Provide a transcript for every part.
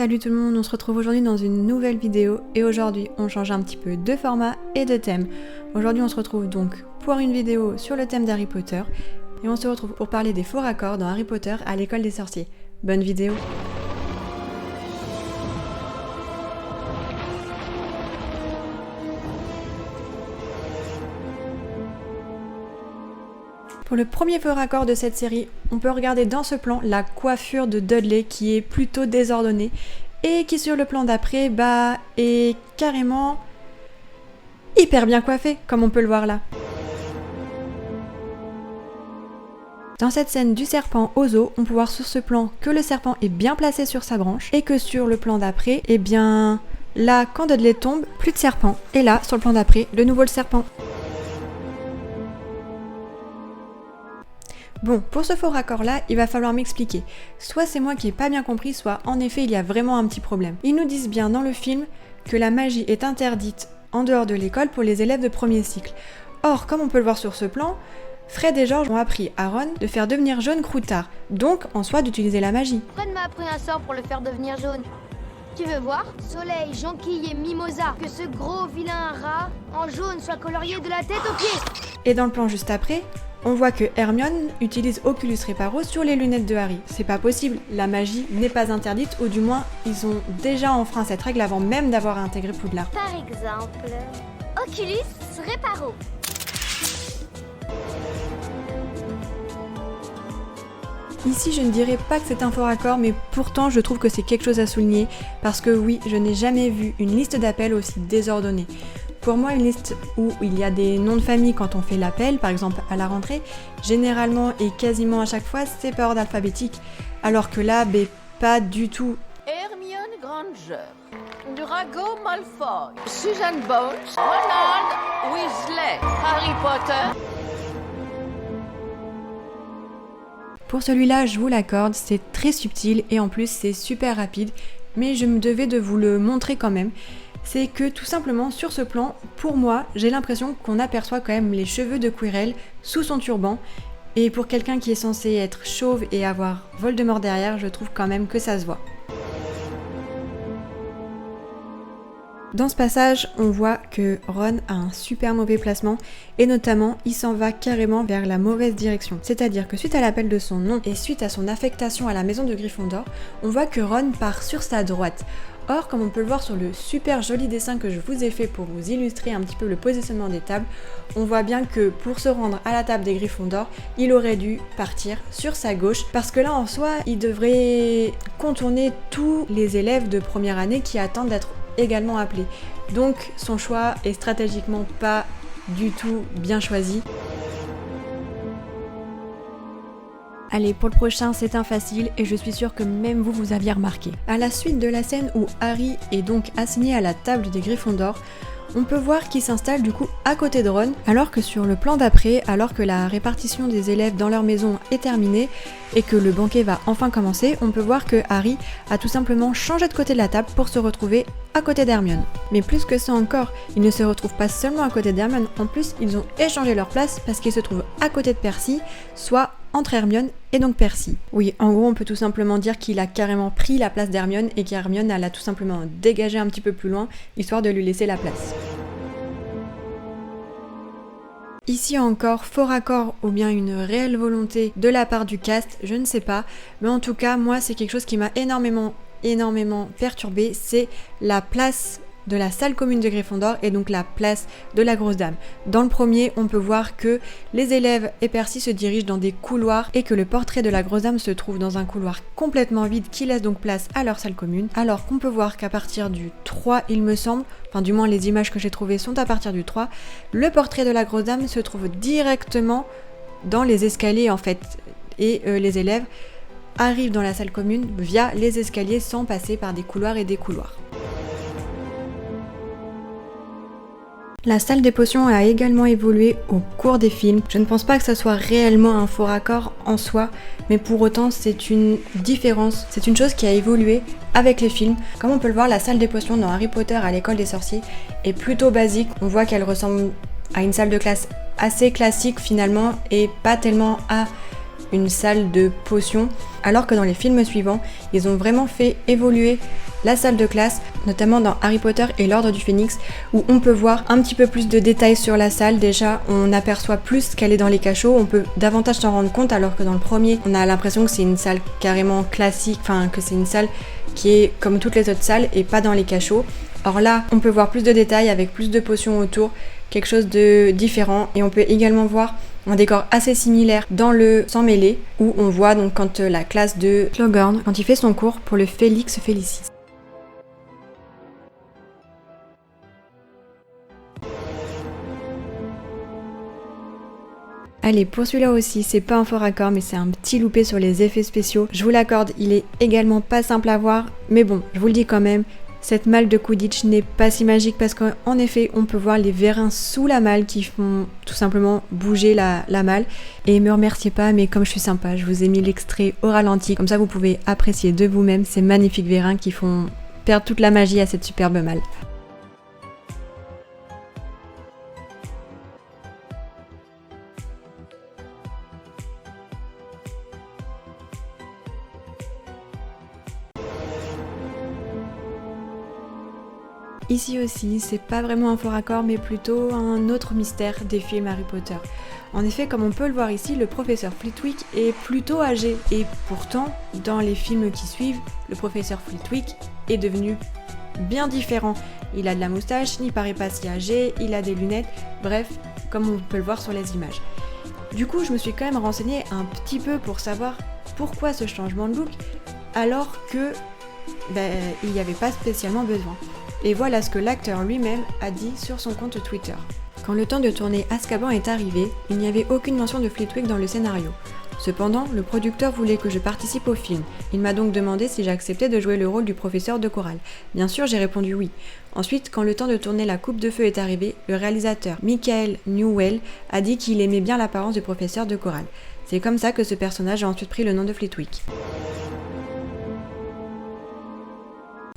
Salut tout le monde, on se retrouve aujourd'hui dans une nouvelle vidéo et aujourd'hui on change un petit peu de format et de thème. Aujourd'hui on se retrouve donc pour une vidéo sur le thème d'Harry Potter et on se retrouve pour parler des faux raccords dans Harry Potter à l'école des sorciers. Bonne vidéo! Pour le premier faux raccord de cette série, on peut regarder dans ce plan la coiffure de Dudley qui est plutôt désordonnée et qui sur le plan d'après est carrément hyper bien coiffée comme on peut le voir là. Dans cette scène du serpent aux os, on peut voir sur ce plan que le serpent est bien placé sur sa branche et que sur le plan d'après, là quand Dudley tombe, plus de serpent et là sur le plan d'après, de nouveau le serpent. Bon, pour ce faux raccord là, il va falloir m'expliquer. Soit c'est moi qui ai pas bien compris, soit en effet il y a vraiment un petit problème. Ils nous disent bien dans le film que la magie est interdite en dehors de l'école pour les élèves de premier cycle. Or, comme on peut le voir sur ce plan, Fred et George ont appris à Ron de faire devenir jaune Croutard, donc en soi d'utiliser la magie. Fred m'a appris un sort pour le faire devenir jaune. Tu veux voir? Soleil, jonquille et mimosa. Que ce gros vilain rat en jaune soit colorié de la tête aux pieds. Et dans le plan juste après, on voit que Hermione utilise Oculus Reparo sur les lunettes de Harry. C'est pas possible, la magie n'est pas interdite, ou du moins, ils ont déjà enfreint cette règle avant même d'avoir intégré Poudlard. Par exemple, Oculus Reparo. Ici, je ne dirais pas que c'est un faux raccord, mais pourtant, je trouve que c'est quelque chose à souligner, parce que oui, je n'ai jamais vu une liste d'appels aussi désordonnée. Pour moi, une liste où il y a des noms de famille quand on fait l'appel, par exemple à la rentrée, généralement et quasiment à chaque fois, c'est par ordre alphabétique, alors que là, pas du tout. Hermione Granger, Draco Malfoy, Susan Bones, Ronald Weasley, Harry Potter. Pour celui-là, je vous l'accorde, c'est très subtil et en plus c'est super rapide, mais je me devais de vous le montrer quand même. C'est que tout simplement sur ce plan, pour moi, j'ai l'impression qu'on aperçoit quand même les cheveux de Quirrell sous son turban. Et pour quelqu'un qui est censé être chauve et avoir Voldemort derrière, je trouve quand même que ça se voit. Dans ce passage, on voit que Ron a un super mauvais placement et notamment il s'en va carrément vers la mauvaise direction. C'est-à-dire que suite à l'appel de son nom et suite à son affectation à la maison de Gryffondor, on voit que Ron part sur sa droite. Or, comme on peut le voir sur le super joli dessin que je vous ai fait pour vous illustrer un petit peu le positionnement des tables, on voit bien que pour se rendre à la table des Gryffondor, il aurait dû partir sur sa gauche parce que là en soi, il devrait contourner tous les élèves de première année qui attendent d'être également appelés. Donc son choix est stratégiquement pas du tout bien choisi. Allez, pour le prochain, c'est un facile et je suis sûre que même vous aviez remarqué. À la suite de la scène où Harry est donc assigné à la table des Gryffondor, on peut voir qu'il s'installe du coup à côté de Ron, alors que sur le plan d'après, alors que la répartition des élèves dans leur maison est terminée et que le banquet va enfin commencer, on peut voir que Harry a tout simplement changé de côté de la table pour se retrouver à côté d'Hermione. Mais plus que ça encore, ils ne se retrouvent pas seulement à côté d'Hermione, en plus ils ont échangé leur place parce qu'ils se trouvent à côté de Percy, soit entre Hermione et donc Percy. Oui, en gros, on peut tout simplement dire qu'il a carrément pris la place d'Hermione et qu'Hermione l'a tout simplement dégagé un petit peu plus loin, histoire de lui laisser la place. Ici encore, faux raccord ou bien une réelle volonté de la part du cast, je ne sais pas, mais en tout cas, moi, c'est quelque chose qui m'a énormément perturbée, c'est la place de la salle commune de Gryffondor et donc la place de la grosse dame. Dans le premier, on peut voir que les élèves et Percy se dirigent dans des couloirs et que le portrait de la grosse dame se trouve dans un couloir complètement vide qui laisse donc place à leur salle commune, alors qu'on peut voir qu'à partir du 3, il me semble, enfin du moins les images que j'ai trouvées sont à partir du 3, le portrait de la grosse dame se trouve directement dans les escaliers en fait, et les élèves arrivent dans la salle commune via les escaliers sans passer par des couloirs et des couloirs. La salle des potions a également évolué au cours des films. Je ne pense pas que ça soit réellement un faux raccord en soi, mais pour autant c'est une différence, c'est une chose qui a évolué avec les films. Comme on peut le voir, la salle des potions dans Harry Potter à l'école des sorciers est plutôt basique. On voit qu'elle ressemble à une salle de classe assez classique finalement et pas tellement à une salle de potions, alors que dans les films suivants, ils ont vraiment fait évoluer la salle de classe, notamment dans Harry Potter et l'Ordre du Phénix, où on peut voir un petit peu plus de détails sur la salle. Déjà, on aperçoit plus qu'elle est dans les cachots, on peut davantage s'en rendre compte, alors que dans le premier, on a l'impression que c'est une salle carrément classique, enfin que c'est une salle qui est comme toutes les autres salles et pas dans les cachots. Or là, on peut voir plus de détails avec plus de potions autour, quelque chose de différent, et on peut également voir un décor assez similaire dans le Sang mêlé, où on voit donc quand la classe de Slughorn, quand il fait son cours pour le Félix Felicis. Allez, pour celui-là aussi, c'est pas un faux raccord, mais c'est un petit loupé sur les effets spéciaux. Je vous l'accorde, il est également pas simple à voir, mais bon, je vous le dis quand même, cette malle de Quidditch n'est pas si magique parce qu'en effet, on peut voir les vérins sous la malle qui font tout simplement bouger la malle. Et me remerciez pas, mais comme je suis sympa, je vous ai mis l'extrait au ralenti, comme ça vous pouvez apprécier de vous-même ces magnifiques vérins qui font perdre toute la magie à cette superbe malle. Ici aussi, c'est pas vraiment un faux raccord, mais plutôt un autre mystère des films Harry Potter. En effet, comme on peut le voir ici, le professeur Flitwick est plutôt âgé, et pourtant, dans les films qui suivent, le professeur Flitwick est devenu bien différent. Il a de la moustache, il paraît pas si âgé, il a des lunettes, bref, comme on peut le voir sur les images. Du coup, je me suis quand même renseignée un petit peu pour savoir pourquoi ce changement de look, alors que il n'y avait pas spécialement besoin. Et voilà ce que l'acteur lui-même a dit sur son compte Twitter. Quand le temps de tourner Azkaban est arrivé, il n'y avait aucune mention de Flitwick dans le scénario. Cependant, le producteur voulait que je participe au film. Il m'a donc demandé si j'acceptais de jouer le rôle du professeur de chorale. Bien sûr, j'ai répondu oui. Ensuite, quand le temps de tourner La Coupe de Feu est arrivé, le réalisateur Michael Newell a dit qu'il aimait bien l'apparence du professeur de chorale. C'est comme ça que ce personnage a ensuite pris le nom de Flitwick.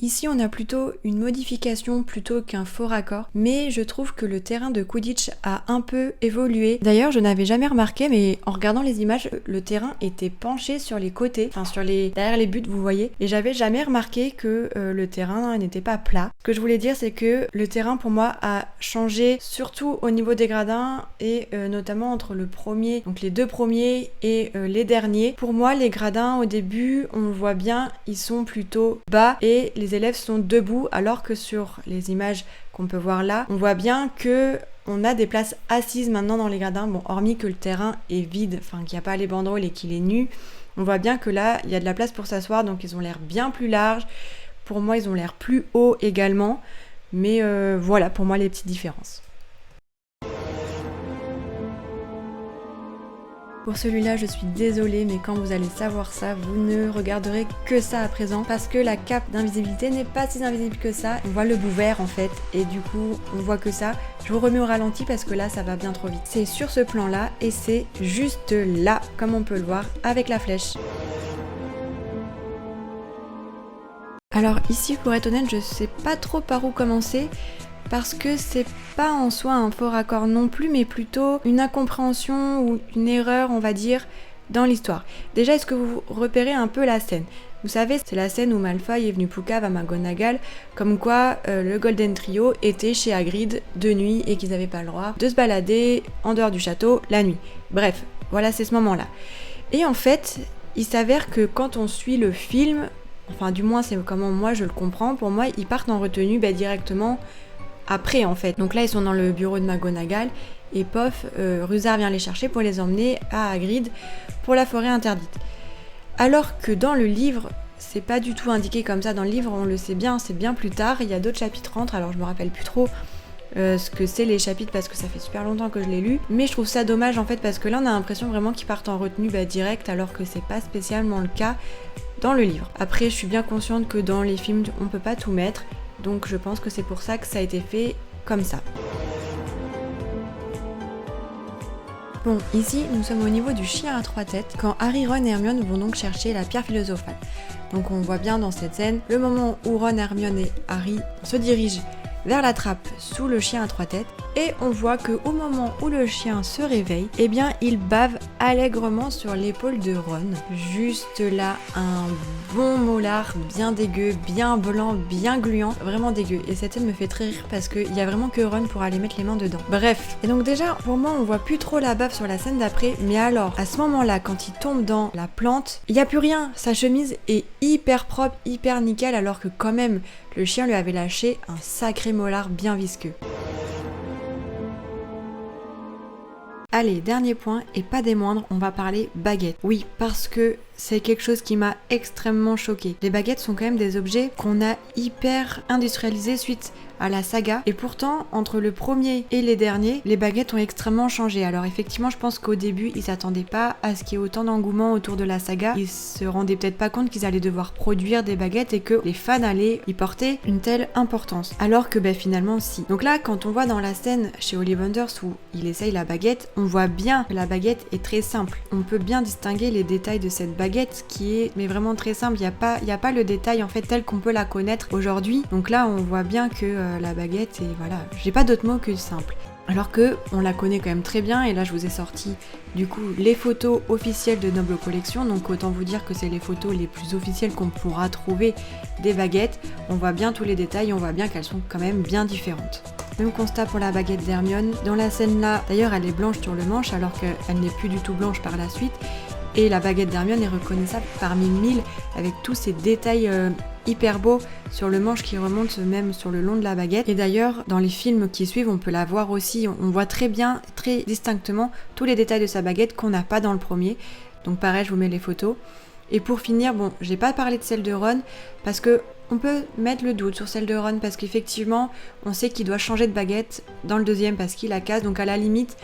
Ici, on a plutôt une modification plutôt qu'un faux raccord, mais je trouve que le terrain de Quidditch a un peu évolué. D'ailleurs, je n'avais jamais remarqué, mais en regardant les images, le terrain était penché sur les côtés, enfin derrière les buts, vous voyez, et j'avais jamais remarqué que le terrain n'était pas plat. Ce que je voulais dire, c'est que le terrain, pour moi, a changé, surtout au niveau des gradins, et notamment entre le premier, donc les deux premiers et les derniers. Pour moi, les gradins, au début, on le voit bien, ils sont plutôt bas, et les élèves sont debout, alors que sur les images qu'on peut voir là, on voit bien que on a des places assises maintenant dans les gradins, bon, hormis que le terrain est vide, enfin qu'il n'y a pas les banderoles et qu'il est nu, on voit bien que là, il y a de la place pour s'asseoir, donc ils ont l'air bien plus larges. Pour moi, ils ont l'air plus hauts également, mais voilà pour moi les petites différences. Pour celui-là, je suis désolée, mais quand vous allez savoir ça, vous ne regarderez que ça à présent, parce que la cape d'invisibilité n'est pas si invisible que ça. On voit le bout vert en fait, et du coup, on voit que ça. Je vous remets au ralenti parce que là, ça va bien trop vite. C'est sur ce plan-là, et c'est juste là, comme on peut le voir, avec la flèche. Alors ici, pour être honnête, je sais pas trop par où commencer, parce que c'est pas en soi un faux raccord non plus, mais plutôt une incompréhension ou une erreur, on va dire, dans l'histoire. Déjà, est-ce que vous repérez un peu la scène ? Vous savez, c'est la scène où Malfoy est venu poucave à McGonagall, comme quoi le Golden Trio était chez Hagrid de nuit et qu'ils n'avaient pas le droit de se balader en dehors du château la nuit. Bref, voilà, c'est ce moment-là. Et en fait, il s'avère que quand on suit le film, enfin du moins c'est comment moi je le comprends, pour moi ils partent en retenue directement après en fait. Donc là ils sont dans le bureau de McGonagall et pof, Rusard vient les chercher pour les emmener à Hagrid pour la forêt interdite. Alors que dans le livre, c'est pas du tout indiqué comme ça. Dans le livre, on le sait bien, c'est bien plus tard, il y a d'autres chapitres entre, alors je me rappelle plus trop ce que c'est les chapitres parce que ça fait super longtemps que je l'ai lu, mais je trouve ça dommage en fait parce que là on a l'impression vraiment qu'ils partent en retenue direct alors que c'est pas spécialement le cas dans le livre. Après je suis bien consciente que dans les films on peut pas tout mettre, donc je pense que c'est pour ça que ça a été fait comme ça. Bon, ici, nous sommes au niveau du chien à trois têtes, quand Harry, Ron et Hermione vont donc chercher la pierre philosophale. Donc on voit bien dans cette scène le moment où Ron, Hermione et Harry se dirigent vers la trappe sous le chien à 3 têtes et on voit que au moment où le chien se réveille, eh bien il bave allègrement sur l'épaule de Ron. Juste là, un bon molar bien dégueu, bien blanc, bien gluant, vraiment dégueu. Et cette scène me fait très rire parce qu'il y a vraiment que Ron pour aller mettre les mains dedans. Bref, et donc déjà pour moi on voit plus trop la bave sur la scène d'après, mais alors à ce moment-là quand il tombe dans la plante, il n'y a plus rien, sa chemise est hyper propre, hyper nickel, alors que quand même le chien lui avait lâché un sacré molar bien visqueux. Allez, dernier point, et pas des moindres, on va parler baguettes. Oui, parce que c'est quelque chose qui m'a extrêmement choquée. Les baguettes sont quand même des objets qu'on a hyper industrialisés suite à la saga. Et pourtant, entre le premier et les derniers, les baguettes ont extrêmement changé. Alors effectivement, je pense qu'au début, ils s'attendaient pas à ce qu'il y ait autant d'engouement autour de la saga. Ils se rendaient peut-être pas compte qu'ils allaient devoir produire des baguettes et que les fans allaient y porter une telle importance. Alors que finalement, si. Donc là, quand on voit dans la scène chez Ollivanders où il essaye la baguette, on voit bien que la baguette est très simple. On peut bien distinguer les détails de cette baguette qui est vraiment très simple. Il y a pas le détail en fait tel qu'on peut la connaître aujourd'hui. Donc là, on voit bien que la baguette est voilà, j'ai pas d'autre mot que simple. Alors que on la connaît quand même très bien et là je vous ai sorti du coup les photos officielles de Noble Collection, donc autant vous dire que c'est les photos les plus officielles qu'on pourra trouver des baguettes. On voit bien tous les détails, on voit bien qu'elles sont quand même bien différentes. Même constat pour la baguette d'Hermione. Dans la scène là, d'ailleurs elle est blanche sur le manche alors qu'elle n'est plus du tout blanche par la suite. Et la baguette d'Hermione est reconnaissable parmi 1000 avec tous ces détails hyper beaux sur le manche qui remontent même sur le long de la baguette. Et d'ailleurs, dans les films qui suivent, on peut la voir aussi. On voit très bien, très distinctement tous les détails de sa baguette qu'on n'a pas dans le premier. Donc pareil, je vous mets les photos. Et pour finir, bon, j'ai pas parlé de celle de Ron parce que on peut mettre le doute sur celle de Ron parce qu'effectivement, on sait qu'il doit changer de baguette dans le deuxième parce qu'il la casse. Donc à la limite,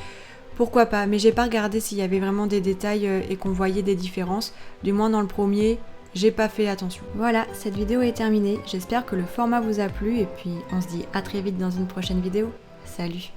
pourquoi pas, mais j'ai pas regardé s'il y avait vraiment des détails et qu'on voyait des différences. Du moins dans le premier, j'ai pas fait attention. Voilà, cette vidéo est terminée. J'espère que le format vous a plu et puis on se dit à très vite dans une prochaine vidéo. Salut!